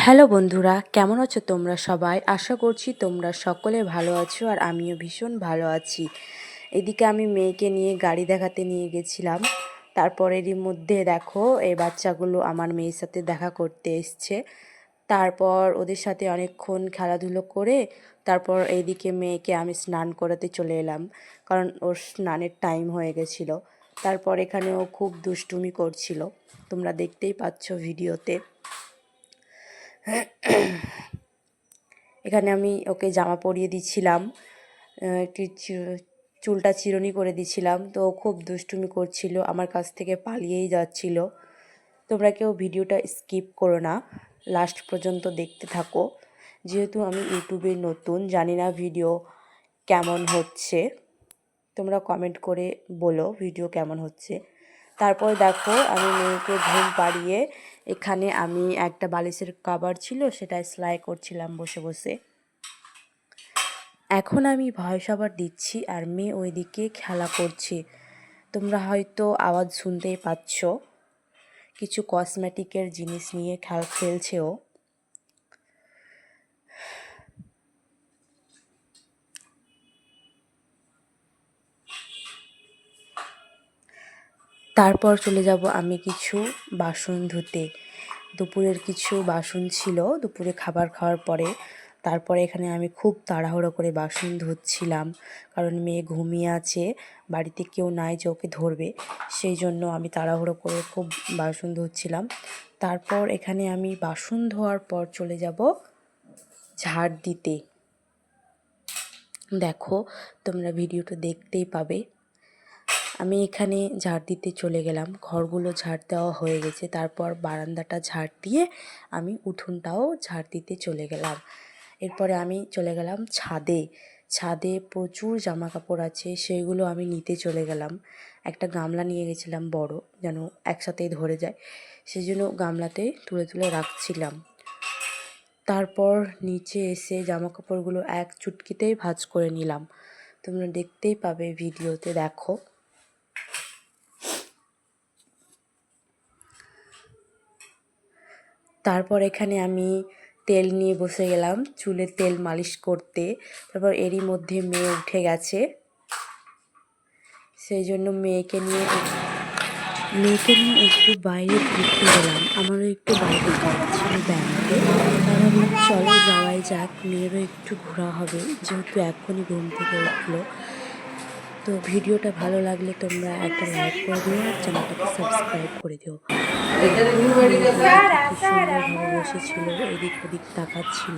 Hello বন্ধুরা, কেমন আছো তোমরা সবাই? আশা করছি তোমরা সকলে ভালো আছো আর আমিও ভীষণ ভালো আছি। এদিকে আমি মেয়েকে নিয়ে গাড়ি দেখাতে নিয়ে গেছিলাম। তারপরেরই মধ্যে দেখো এই বাচ্চাগুলো আমার মেয়ের সাথে দেখা করতে এসছে। তারপর ওদের সাথে অনেকক্ষণ খেলাধুলো করে তারপর এইদিকে মেয়েকে আমি স্নান করাতে চলে এলাম, কারণ ওর স্নানের টাইম হয়ে গেছিলো। তারপর এখানে ও খুব দুষ্টুমি করছিল, তোমরা দেখতেই পাচ্ছ ভিডিওতে। এখানে আমি ওকে জামা পরিয়ে দিচ্ছিলাম, একটি চুলটা চিরুনি করে দিচ্ছিলাম, তো ও খুব দুষ্টুমি করছিল, আমার কাছ থেকে পালিয়েই যাচ্ছিল। তোমরা কেউ ভিডিওটা স্কিপ করো না, লাস্ট পর্যন্ত দেখতে থাকো। যেহেতু আমি ইউটিউবে নতুন, জানি না ভিডিও কেমন হচ্ছে, তোমরা কমেন্ট করে বলো ভিডিও কেমন হচ্ছে। তারপর দেখো আমি মেয়েকে ঘুম পাড়িয়ে এখানে আমি একটা বালিশের কভার ছিল সেটা সেলাই করছিলাম বসে বসে। এখন আমি ভয়েস ওভার দিচ্ছি আর মেয়ে ওইদিকে খেলা করছে, তোমরা হয়তো আওয়াজ শুনতেই পাচ্ছ। কিছু কসমেটিকের জিনিস নিয়ে খেলছে ও। তারপর চলে যাব আমি কিছু বাসন ধুতে। দুপুরের কিছু বাসন ছিল দুপুরে খাবার খাওয়ার পরে। তারপরে এখানে আমি খুব তাড়াহুড়ো করে বাসন ধুচ্ছিলাম, কারণ মেয়ে ঘুমিয়ে আছে, বাড়িতে কেউ নাই যে ওকে ধরবে, সেই জন্য আমি তাড়াহুড়ো করে খুব বাসন ধুচ্ছিলাম। তারপর এখানে আমি বাসন ধোয়ার পর চলে যাব ঝাড় দিতে। দেখো তোমরা ভিডিওটা দেখতেই পাবে। আমি এখানে ঝাড় দিতে চলে গেলাম, ঘরগুলো ঝাড় দেওয়া হয়ে গেছে। তারপর বারান্দাটা ঝাড় দিয়ে আমি উঠোনটাও ঝাড় দিতে চলে গেলাম। এরপরে আমি চলে গেলাম ছাদে। ছাদে প্রচুর জামা কাপড় আছে, সেইগুলো আমি নিতে চলে গেলাম। একটা গামলা নিয়ে গেছিলাম বড়, যেন একসাথেই ধরে যায়, সেই জন্য গামলাতে তুলে তুলে রাখছিলাম। তারপর নিচে এসে জামা কাপড়গুলো এক চুটকিতেই ভাঁজ করে নিলাম, তোমরা দেখতেই পাবে ভিডিওতে। দেখো তারপর এখানে আমি তেল নিয়ে বসে গেলাম চুলে তেল মালিশ করতে। তারপর এরই মধ্যে মেয়ে উঠে গেছে, সেই জন্য মেয়েকে নিয়ে একটু বাইরে ঘুরতে গেলাম। আমারও একটু বাইরে যাওয়া ছিল ব্যাংকে, তাই ভাবলাম চলো যাওয়াই যাক, মেয়েরও একটু ঘোরা হবে, যেহেতু এখনই ঘুম থেকে উঠলো। তো ভিডিওটা ভালো লাগলে তোমরা একটা লাইক করে দিও আর চ্যানেলটাকে সাবস্ক্রাইব করে দিও। কি সুন্দরভাবে বসেছিল, এদিক ওদিক তাকাচ্ছিল।